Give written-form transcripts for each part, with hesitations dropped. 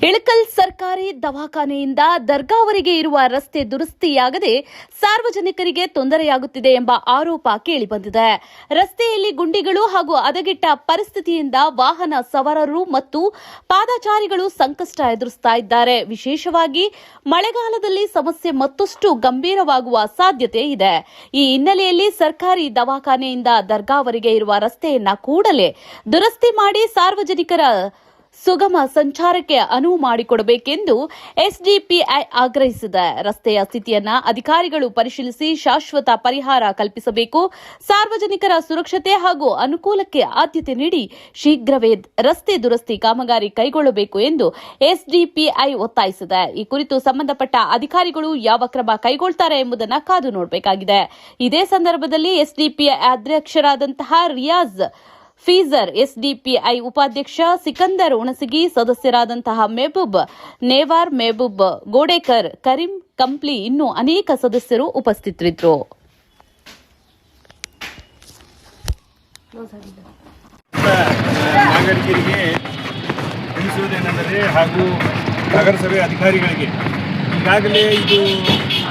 ಇಳಕಲ್ ಸರ್ಕಾರಿ ದವಾಖಾನೆಯಿಂದ ದರ್ಗಾವರೆಗೆ ಇರುವ ರಸ್ತೆ ದುರಸ್ತಿಯಾಗದೆ ಸಾರ್ವಜನಿಕರಿಗೆ ತೊಂದರೆಯಾಗುತ್ತಿದೆ ಎಂಬ ಆರೋಪ ಕೇಳಿಬಂದಿದೆ. ರಸ್ತೆಯಲ್ಲಿ ಗುಂಡಿಗಳು ಹಾಗೂ ಹದಗೆಟ್ಟ ಪರಿಸ್ಥಿತಿಯಿಂದ ವಾಹನ ಸವಾರರು ಮತ್ತು ಪಾದಚಾರಿಗಳು ಸಂಕಷ್ಟ ಎದುರಿಸುತ್ತಾ ಇದ್ದಾರೆ. ವಿಶೇಷವಾಗಿ ಮಳೆಗಾಲದಲ್ಲಿ ಸಮಸ್ಯೆ ಮತ್ತಷ್ಟು ಗಂಭೀರವಾಗುವ ಸಾಧ್ಯತೆ ಇದೆ. ಈ ಹಿನ್ನೆಲೆಯಲ್ಲಿ ಸರ್ಕಾರಿ ದವಾಖಾನೆಯಿಂದ ದರ್ಗಾವರೆಗೆ ಇರುವ ರಸ್ತೆಯನ್ನ ಕೂಡಲೇ ದುರಸ್ತಿ ಮಾಡಿ ಸಾರ್ವಜನಿಕರ ಸುಗಮ ಸಂಚಾರಕ್ಕೆ ಅನುವು ಮಾಡಿಕೊಡಬೇಕೆಂದು ಎಸ್ಡಿಪಿಐ ಆಗ್ರಹಿಸಿದೆ. ರಸ್ತೆಯ ಸ್ಥಿತಿಯನ್ನ ಅಧಿಕಾರಿಗಳು ಪರಿಶೀಲಿಸಿ ಶಾಶ್ವತ ಪರಿಹಾರ ಕಲ್ಪಿಸಬೇಕು. ಸಾರ್ವಜನಿಕರ ಸುರಕ್ಷತೆ ಹಾಗೂ ಅನುಕೂಲಕ್ಕೆ ಆದ್ಯತೆ ನೀಡಿ ಶೀಘ್ರವೇ ರಸ್ತೆ ದುರಸ್ತಿ ಕಾಮಗಾರಿ ಕೈಗೊಳ್ಳಬೇಕು ಎಂದು ಎಸ್ಡಿಪಿಐ ಒತ್ತಾಯಿಸಿದೆ. ಈ ಕುರಿತು ಸಂಬಂಧಪಟ್ಟ ಅಧಿಕಾರಿಗಳು ಯಾವ ಕ್ರಮ ಕೈಗೊಳ್ಳುತ್ತಾರೆ ಎಂಬುದನ್ನು ಕಾದು ನೋಡಬೇಕಾಗಿದೆ. ಇದೇ ಸಂದರ್ಭದಲ್ಲಿ ಎಸ್ಡಿಪಿಐ ಅಧ್ಯಕ್ಷರಾದಂತಹ ರಿಯಾಜ್ ಫೀಜರ್, ಎಸ್ಡಿಪಿಐ ಉಪಾಧ್ಯಕ್ಷ ಸಿಕಂದರ್ ಹುಣಸಗಿ, ಸದಸ್ಯರಾದಂತಹ ಮೆಹಬೂಬ್ ನೇವಾರ್, ಮೆಹಬೂಬ್ ಗೋಡೇಕರ್, ಕರೀಂ ಕಂಪ್ಲಿ ಇನ್ನೂ ಅನೇಕ ಸದಸ್ಯರು ಉಪಸ್ಥಿತರಿದ್ದರು. ನಾಗರಿಕರಿಗೆ ತಿಳಿಸುವುದೇನೆಂದರೆ ಹಾಗೂ ನಗರಸಭೆ ಅಧಿಕಾರಿಗಳಿಗೆ ಈಗಾಗಲೇ ಇದು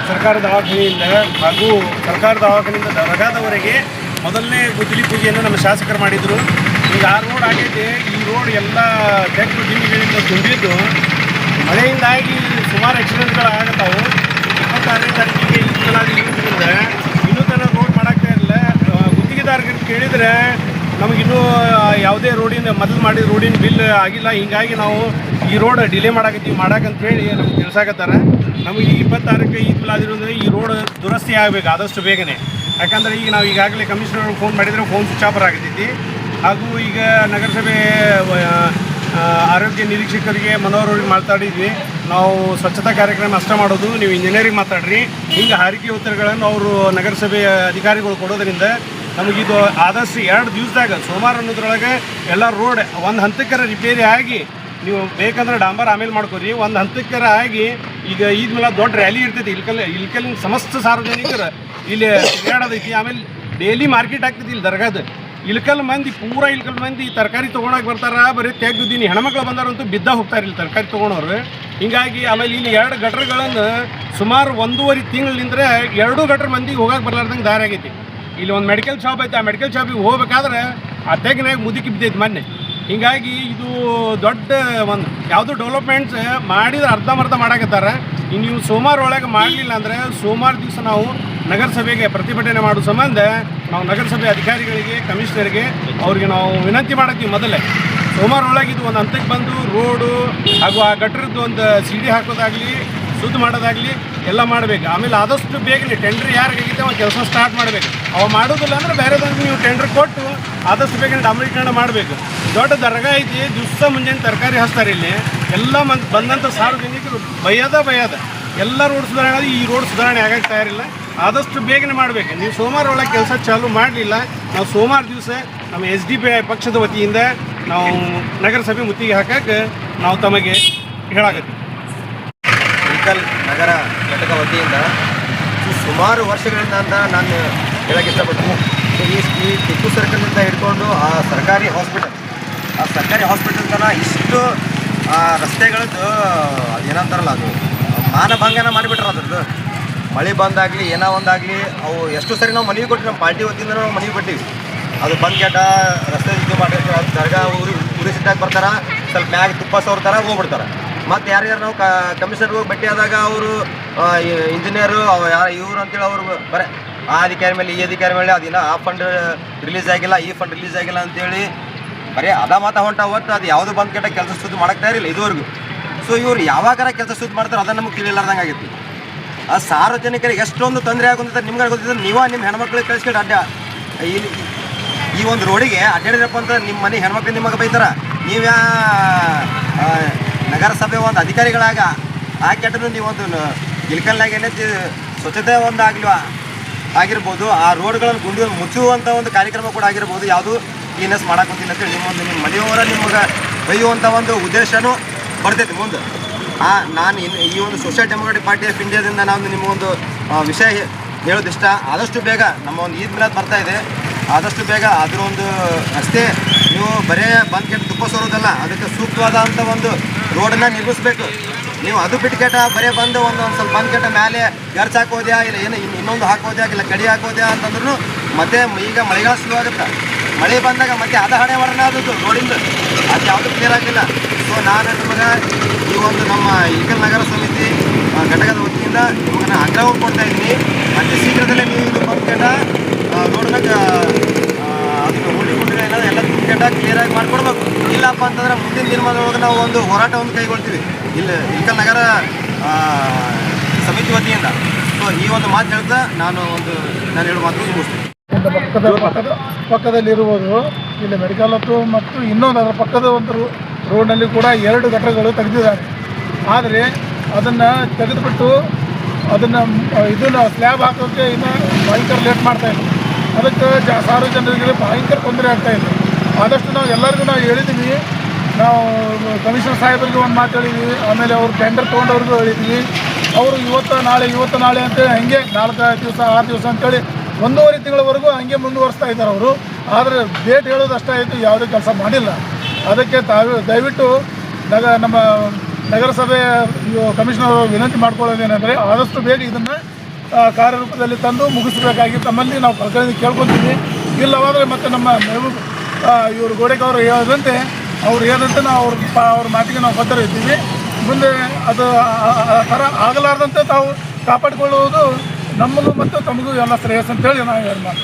ಸರ್ಕಾರ ದವಾಖಾನೆಯಿಂದ ಹಾಗೂ ಸರ್ಕಾರ ದವಾಖಾನೆಯಿಂದ ದರ್ಗಾದವರೆಗೆ ಮೊದಲನೇ ಗುದ್ದಲಿ ಪೂಜೆಯನ್ನು ನಮ್ಮ ಶಾಸಕರು ಮಾಡಿದರು. ಈಗ ಆ ರೋಡ್ ಆಗೈತೆ. ಈ ರೋಡ್ ಎಲ್ಲ ಟ್ಯಾಕ್ಟ್ರು ಗಿಣಿಗಳಿಂದ ತುಂಬಿದ್ದು ಮಳೆಯಿಂದಾಗಿ ಸುಮಾರು ಆಕ್ಸಿಡೆಂಟ್ಗಳು ಆಗತ್ತಾವು. 26ನೇ ತಾರೀಕಿಗೆ ಇರೋದ್ರಿಂದ ಇನ್ನೂ ತನಕ ರೋಡ್ ಮಾಡೋಕ್ಕೆ ಇರಲಿಲ್ಲ. ಗುತ್ತಿಗೆದಾರರಿಗೆ ಕೇಳಿದರೆ ನಮಗಿನ್ನೂ ಯಾವುದೇ ರೋಡಿನ ಮೊದಲು ಮಾಡಿದ ರೋಡಿನ ಬಿಲ್ ಆಗಿಲ್ಲ. ಹೀಗಾಗಿ ನಾವು ಈ ರೋಡ್ ಡಿಲೇ ಮಾಡಾಕಂತೇಳಿ ನಮ್ಗೆ ತಿಳಿಸಾಕತ್ತಾರೆ. ನಮಗೆ 26ಕ್ಕೆ ಇರೋದ್ರಿಂದ ಈ ರೋಡ್ ದುರಸ್ತಿ ಆಗಬೇಕು ಆದಷ್ಟು ಬೇಗನೆ. ಯಾಕಂದರೆ ಈಗ ನಾವು ಈಗಾಗಲೇ ಕಮಿಷನರ್ಗೆ ಫೋನ್ ಮಾಡಿದರೆ ಫೋನ್ ಸ್ವಿಚ್ ಆಫರ್ ಆಗತೈತಿ. ಹಾಗೂ ಈಗ ನಗರಸಭೆ ಆರೋಗ್ಯ ನಿರೀಕ್ಷಕರಿಗೆ ಮನೋಹರವ್ರಿಗೆ ಮಾತಾಡಿದ್ವಿ. ನಾವು ಸ್ವಚ್ಛತಾ ಕಾರ್ಯಕ್ರಮ ಅಷ್ಟೇ ಮಾಡೋದು, ನೀವು ಇಂಜಿನಿಯರಿಂಗ್ ಮಾತಾಡ್ರಿ, ಹಿಂಗೆ ಹಾರಿಕೆ ಉತ್ತರಗಳನ್ನು ಅವರು ನಗರಸಭೆಯ ಅಧಿಕಾರಿಗಳು ಕೊಡೋದ್ರಿಂದ ನಮಗಿದು ಆದಷ್ಟು 2 ದಿವಸದಾಗ ಸೋಮವಾರ ಅನ್ನೋದ್ರೊಳಗೆ ಎಲ್ಲ ರೋಡ್ ಒಂದು ಹಂತಕ್ಕರ ರಿಪೇರಿ ಆಗಿ, ನೀವು ಬೇಕಂದ್ರೆ ಡಾಂಬರ್ ಆಮೇಲೆ ಮಾಡ್ಕೊರಿ, ಒಂದು ಹಂತಕ್ಕರ ಆಗಿ ಈಗ ಈದ್ ಮೇಲೆ ದೊಡ್ಡ ರ್ಯಾಲಿ ಇರ್ತೈತಿ. ಇಲ್ಕಲ್ಲಿನ ಸಮಸ್ತ ಸಾರ್ವಜನಿಕರು ಇಲ್ಲಿ ತಿರುಗಾಡೋದೈತಿ. ಆಮೇಲೆ ಡೈಲಿ ಮಾರ್ಕೆಟ್ ಆಗ್ತೈತಿ ಇಲ್ಲಿ ದರ್ಗಾದ. ಇಲ್ಕಲ್ ಮಂದಿ ತರಕಾರಿ ತೊಗೊಳಕ್ಕೆ ಬರ್ತಾರ. ಬರೀ ತೆಗ್ದಿದ್ದೀನಿ ಹೆಣ್ಮಕ್ಳು ಬಂದಾರಂತೂ ಬಿದ್ದ ಹೋಗ್ತಾರೆ ಇಲ್ಲಿ ತರಕಾರಿ ತೊಗೊಳೋರು. ಹಿಂಗಾಗಿ ಆಮೇಲೆ ಇಲ್ಲಿ 2 ಗಟ್ರಗಳನ್ನು ಸುಮಾರು 1.5 ತಿಂಗಳಿಂದ್ರೆ 2 ಗಟ್ರ ಮಂದಿಗೆ ಹೋಗಕ್ಕೆ ಬರ್ಲಾರ್ದಂಗೆ ದಾರಿ ಆಗೈತಿ. ಇಲ್ಲಿ ಒಂದು ಮೆಡಿಕಲ್ ಶಾಪ್ ಐತೆ. ಆ ಮೆಡಿಕಲ್ ಶಾಪಿಗೆ ಹೋಗ್ಬೇಕಾದ್ರೆ ಆ ತೆಗ್ನಾಗ ಮುದುಕಿ ಬಿದ್ದೈತಿ ಮೊನ್ನೆ. ಹೀಗಾಗಿ ಇದು ದೊಡ್ಡ ಒಂದು ಯಾವುದು ಡೆವಲಪ್ಮೆಂಟ್ಸ್ ಮಾಡಿದ್ರೆ ಅರ್ಧಂಬರ್ಧ ಮಾಡಾಕತ್ತಾರೆ. ನೀವು ಸೋಮವಾರ ಒಳಗೆ ಮಾಡಲಿಲ್ಲ ಅಂದರೆ ಸೋಮವಾರ ದಿವಸ ನಾವು ನಗರಸಭೆಗೆ ಪ್ರತಿಭಟನೆ ಮಾಡೋ ಸಂಬಂಧ ನಾವು ನಗರಸಭೆ ಅಧಿಕಾರಿಗಳಿಗೆ, ಕಮಿಷನರ್ಗೆ ಅವ್ರಿಗೆ ನಾವು ವಿನಂತಿ ಮಾಡತ್ತೀವಿ. ಮೊದಲೇ ಸೋಮವಾರ ಒಳಗೆ ಇದು ಒಂದು ಹಂತಕ್ಕೆ ಬಂದು ರೋಡು ಹಾಗೂ ಆ ಗಟ್ರದ್ದು ಒಂದು ಸಿಡಿ ಹಾಕೋದಾಗಲಿ, ಶುದ್ಧ ಮಾಡೋದಾಗಲಿ ಎಲ್ಲ ಮಾಡಬೇಕು. ಆಮೇಲೆ ಆದಷ್ಟು ಬೇಗನೆ ಟೆಂಡ್ರ್ ಯಾರಿಗಾಗಿದೆ ಒಂದು ಕೆಲಸ ಸ್ಟಾರ್ಟ್ ಮಾಡಬೇಕು. ಅವು ಮಾಡೋದಿಲ್ಲ ಅಂದರೆ ಬೇರೆದವ್ರಿಗೆ ನೀವು ಟೆಂಡ್ರ್ ಕೊಟ್ಟು ಆದಷ್ಟು ಬೇಗನೆ ಡಾಂಬರೀಕರಣ ಮಾಡಬೇಕು. ದೊಡ್ಡ ದರ್ಗಾ ಐತಿ. ದಿವಸ ಮುಂಜಾನೆ ತರಕಾರಿ ಹಚ್ತಾರೆ ಇಲ್ಲಿ. ಎಲ್ಲ ಬಂದಂಥ ಸಾರ್ವಜನಿಕರು ಭಯದ ಎಲ್ಲ ರೋಡ್ ಸುಧಾರಣೆ ಆಗಿ ಈ ರೋಡ್ ಸುಧಾರಣೆ ಆಗಕ್ಕೆ ತಯಾರಿಲ್ಲ. ಆದಷ್ಟು ಬೇಗನೆ ಮಾಡಬೇಕು. ನೀವು ಸೋಮವಾರ ಒಳಗೆ ಕೆಲಸ ಚಾಲೂ ಮಾಡಲಿಲ್ಲ, ನಾವು ಸೋಮವಾರ ದಿವಸ ನಮ್ಮ SDPI ಪಕ್ಷದ ವತಿಯಿಂದ ನಾವು ನಗರಸಭೆ ಮುತ್ತಿಗೆ ಹಾಕಕ್ಕೆ ನಾವು ತಮಗೆ ಹೇಳಾಕತ್ತೀವಿ. ಇಳಕಲ್ ನಗರ ಘಟಕ ವತಿಯಿಂದ ಸುಮಾರು ವರ್ಷಗಳಿಂದ ಅಂತ ನಾನು ಹೇಳಕ್ಕೆ ಇಷ್ಟಪಡ್ತೀನಿ. ಈ ಟಿಪ್ಪು ಸರ್ಕಲ್ನಿಂದ ಹಿಡ್ಕೊಂಡು ಆ ಸರ್ಕಾರಿ ಹಾಸ್ಪಿಟಲ್ ತನಕ ಇಷ್ಟು ರಸ್ತೆಗಳದ್ದು ಏನಂತಾರಲ್ಲ, ಅದು ಮಾನಭಂಗನ ಮಾಡಿಬಿಟ್ರೆ ಅದ್ರದ್ದು. ಮಳೆ ಬಂದಾಗಲಿ ಏನೋ ಒಂದಾಗಲಿ ಅವು ಎಷ್ಟು ಸರಿ ನಾವು ಮನವಿ ಕೊಟ್ಟಿವಿ. ನಮ್ಮ ಪಾರ್ಟಿ ವತಿಯಿಂದ ನಾವು ಮನವಿ ಕೊಟ್ಟಿವಿ. ಅದು ಬಂದ್ ಕೆಟ್ಟ ರಸ್ತೆ ಇದು ಮಾಡಿರ್ತಾರೆ. ಅದು ದರ್ಗಾ ಉರಿ ಸಿಟ್ಟಾಗಿ ಬರ್ತಾರೆ, ಸ್ವಲ್ಪ ಮ್ಯಾಗ ತುಪ್ಪ ಸವರ್ತಾರೆ, ಹೋಗ್ಬಿಡ್ತಾರೆ. ಮತ್ತು ಯಾರ್ಯಾರು ನಾವು ಕಮಿಷನರ್ ಹೋಗಿ ಭೇಟಿ ಆದಾಗ ಅವರು ಇಂಜಿನಿಯರು ಇವರು ಅಂತೇಳಿ ಅವರು ಬರೀ ಆ ಅಧಿಕಾರಿ ಮೇಲೆ ಈ ಅಧಿಕಾರಿ ಮೇಲೆ ಅದಿನ ಆ ಫಂಡ್ ರಿಲೀಸ್ ಆಗಿಲ್ಲ, ಈ ಫಂಡ್ ರಿಲೀಸ್ ಆಗಿಲ್ಲ ಅಂತೇಳಿ ಬರೀ ಮಾತಾ ಹೊಂಟ ಹೊತ್ತು ಅದು ಯಾವುದು ಬಂದ್ ಕೆಟ್ಟ ಕೆಲಸ ಸುದ್ದಿ ಮಾಡಕ್ಕೆ ತಯಾರಿಲ್ಲ ಇದುವರೆಗೂ. ಸೊ ಇವ್ರು ಯಾವಾಗಾರ ಕೆಲಸ ಸುದ್ದಿ ಮಾಡ್ತಾರೆ ಅದನ್ನು ನಮಗೆ ತಿಳಿಲಾರ್ದಂಗೆ ಆಗೈತಿ. ಆ ಸಾರ್ವಜನಿಕರಿಗೆ ಎಷ್ಟೊಂದು ತೊಂದರೆ ಆಗುವಂತ ನಿಮ್ಗೆ ಗೊತ್ತಿದ್ರೆ ನೀವ ನಿಮ್ಮ ಹೆಣ್ಮಕ್ಳಿಗೆ ಕಳಿಸ್ಕೊಂಡು ಇಲ್ಲಿ ಈ ಒಂದು ರೋಡಿಗೆ ಅಡ್ಡಾಡಿದ್ರಪ್ಪ ಅಂತ ನಿಮ್ಮ ಮನೆ ಹೆಣ್ಮಕ್ಳು ನಿಮಗೆ ಬೈತಾರ. ನೀವ್ಯಾ ನಗರಸಭೆ ಒಂದು ಅಧಿಕಾರಿಗಳಾಗ ಆ ಕೆಟ್ಟದ್ದು ನೀವೊಂದು ಇಳಕಲ್ನಾಗ ಏನೈತಿ ಸ್ವಚ್ಛತೆ ಒಂದು ಆಗಿರ್ಬೋದು, ಆ ರೋಡ್ಗಳನ್ನು ಗುಂಡಿ ಮುಚ್ಚುವಂಥ ಒಂದು ಕಾರ್ಯಕ್ರಮ ಕೂಡ ಆಗಿರ್ಬೋದು. ಯಾವುದು ಕ್ಲೀನೆಸ್ ಮಾಡಾಕೊಂತೀನಿ ಅಂತೇಳಿ ನಿಮ್ಮ ಮನೆಯವರ ನಿಮಗೆ ಬೈಯುವಂಥ ಒಂದು ಉದ್ದೇಶನೂ ಬರ್ತೈತಿ ಮುಂದೆ. ನಾನು ಈ ಒಂದು ಸೋಷಿಯಲ್ ಡೆಮೊಕ್ರಾಟಿಕ್ ಪಾರ್ಟಿ ಆಫ್ ಇಂಡಿಯಾದಿಂದ ನಾನು ನಿಮಗೊಂದು ವಿಷಯ ಹೇಳೋದಿಷ್ಟ. ಆದಷ್ಟು ಬೇಗ ನಮ್ಮ ಒಂದು ಈದ್ ಮಿಲಾದ್ ಬರ್ತಾ ಇದೆ. ಆದಷ್ಟು ಬೇಗ ಅದರ ಒಂದು ರಸ್ತೆ ನೀವು ಬರೇ ಬಂದ್ ಕೆಟ್ಟು ತುಪ್ಪ ಸೋರೋದಲ್ಲ, ಅದಕ್ಕೆ ಸೂಕ್ತವಾದಂಥ ಒಂದು ರೋಡನ್ನ ನಿರ್ಮಿಸ್ಬೇಕು. ನೀವು ಅದು ಬಿಟ್ಟು ಕೆಟ್ಟ ಬರೀ ಬಂದು ಒಂದು ಸ್ವಲ್ಪ ಬಂದು ಕೆಟ್ಟ ಮೇಲೆ ಗರ್ಚ್ ಹಾಕೋದ್ಯಾ ಇಲ್ಲ ಏನು ಇನ್ನೊಂದು ಹಾಕೋದ್ಯಾ ಇಲ್ಲ ಕಡಿ ಹಾಕೋದ್ಯಾ ಅಂತಂದ್ರೂ ಮತ್ತೆ ಈಗ ಮಳೆಗಾಲ ಶುರು ಆಗುತ್ತೆ. ಮಳೆ ಬಂದಾಗ ಮತ್ತೆ ಅದ ಹಣೆ ವರ್ಣ ಆದದ್ದು ರೋಡಿಂದ ಅದು ಯಾವುದು ಕ್ಲಿಯರ್ ಆಗಿಲ್ಲ. ಸೊ ನಾನು ನಿಮಗೆ ಈ ಒಂದು ನಮ್ಮ ಇಳಕಲ್ ನಗರ ಸಮಿತಿ ಘಟಕದ ವತಿಯಿಂದ ನಿಮಗೆ ನಾನು ಆಗ್ರಹವನ್ನು ಕೊಡ್ತಾ ಇದ್ದೀನಿ. ಮತ್ತು ಶೀಘ್ರದಲ್ಲೇ ನೀವು ಇದು ಬಂದು ಕೆಟ್ಟ ರೋಡ್ನಾಗ ಅದಕ್ಕೆ ಗುಂಡಿಗಳೇನಾದ್ರು ಎಲ್ಲ ಕೆಟ್ಟ ಕ್ಲಿಯರಾಗಿ ಮಾಡಿಕೊಡ್ಬೇಕು. ಇಲ್ಲಪ್ಪ ಅಂತಂದ್ರೆ ಮುಂದಿನ ದಿನಮಾನದೊಳಗೆ ನಾವು ಒಂದು ಹೋರಾಟವನ್ನು ಕೈಗೊಳ್ತೀವಿ ಇಲ್ಲಿ ಇಳಕಲ್ ನಗರ ಸಮಿತಿ ವತಿಯಿಂದ. ಸೊ ಈ ಒಂದು ಮಾತು ಹೇಳ್ತಾ ನಾನು ಹೇಳೋ ಮಾತು ಮುಗಿಸ್ತೀನಿ. ಪಕ್ಕದಲ್ಲಿರುವುದು ಇಲ್ಲಿ ಮೆಡಿಕಲ್ ಮತ್ತು ಇನ್ನೊಂದು ಅದರ ಪಕ್ಕದ ಒಂದು ರೋಡ್ನಲ್ಲಿ ಕೂಡ 2 ಗಟರಗಳು ತೆಗೆದಿದ್ದಾರೆ. ಆದರೆ ಅದನ್ನು ತೆಗೆದುಬಿಟ್ಟು ಇದನ್ನು ಸ್ಲ್ಯಾಬ್ ಹಾಕೋಕ್ಕೆ ಇನ್ನೂ ಭಯಂಕರ ಲೇಟ್ ಮಾಡ್ತಾಯಿದ್ರು. ಅದಕ್ಕೆ ಸಾರ್ವಜನಿಕರಿಗೆ ಭಯಂಕರ ತೊಂದರೆ ಆಗ್ತಾಯಿದೆ. ಆದಷ್ಟು ನಾವು ಎಲ್ಲರಿಗೂ ಹೇಳಿದ್ದೀವಿ. ನಾವು ಕಮಿಷನರ್ ಸಾಹೇಬರಿಗೆ ಒಂದು ಮಾತು ಹೇಳಿದ್ವಿ. ಆಮೇಲೆ ಅವರು ಟೆಂಡರ್ ತೊಗೊಂಡವ್ರಿಗೂ ಹೇಳಿದ್ವಿ. ಅವರು ಇವತ್ತು ನಾಳೆ ಅಂತೇಳಿ ಹಾಗೆ 4-5 ದಿವಸ 6 ದಿವಸ ಅಂತೇಳಿ 1.5 ತಿಂಗಳವರೆಗೂ ಹಾಗೆ ಮುಂದುವರಿಸ್ತಾ ಇದ್ದಾರೆ ಅವರು. ಆದರೆ ಡೇಟ್ ಹೇಳೋದಷ್ಟೇ ಆಯಿತು, ಯಾವುದೇ ಕೆಲಸ ಮಾಡಿಲ್ಲ. ಅದಕ್ಕೆ ದಯವಿಟ್ಟು ನಮ್ಮ ನಗರಸಭೆ ಕಮಿಷನರ್ ವಿನಂತಿ ಮಾಡ್ಕೊಳ್ಳೋದೇನೆಂದರೆ ಆದಷ್ಟು ಬೇಗ ಇದನ್ನು ಕಾರ್ಯರೂಪದಲ್ಲಿ ತಂದು ಮುಗಿಸಬೇಕಾಗಿ ತಮ್ಮಲ್ಲಿ ನಾವು ಕಳಕಳಿಯಿಂದ ಕೇಳ್ಕೊತೀವಿ. ಇಲ್ಲವಾದರೆ ಮತ್ತೆ ನಮ್ಮ ಇವರು ಗೋಡೆಗೆ ಅವರು ಹೇಳದಂತೆ ನಾವು ಅವ್ರ ಮಾತಿಗೆ ನಾವು ಬದ್ಧರಿದ್ದೀವಿ. ಮುಂದೆ ಅದು ಆ ಥರ ಆಗಲಾರ್ದಂತೆ ತಾವು ಕಾಪಾಡಿಕೊಳ್ಳುವುದು ನಮಗೂ ಮತ್ತು ತಮಗೂ ಎಲ್ಲ ಶ್ರೇಯಸ್ ಅಂತೇಳಿ ನಾವು ಹೇಳ್ತೀವಿ.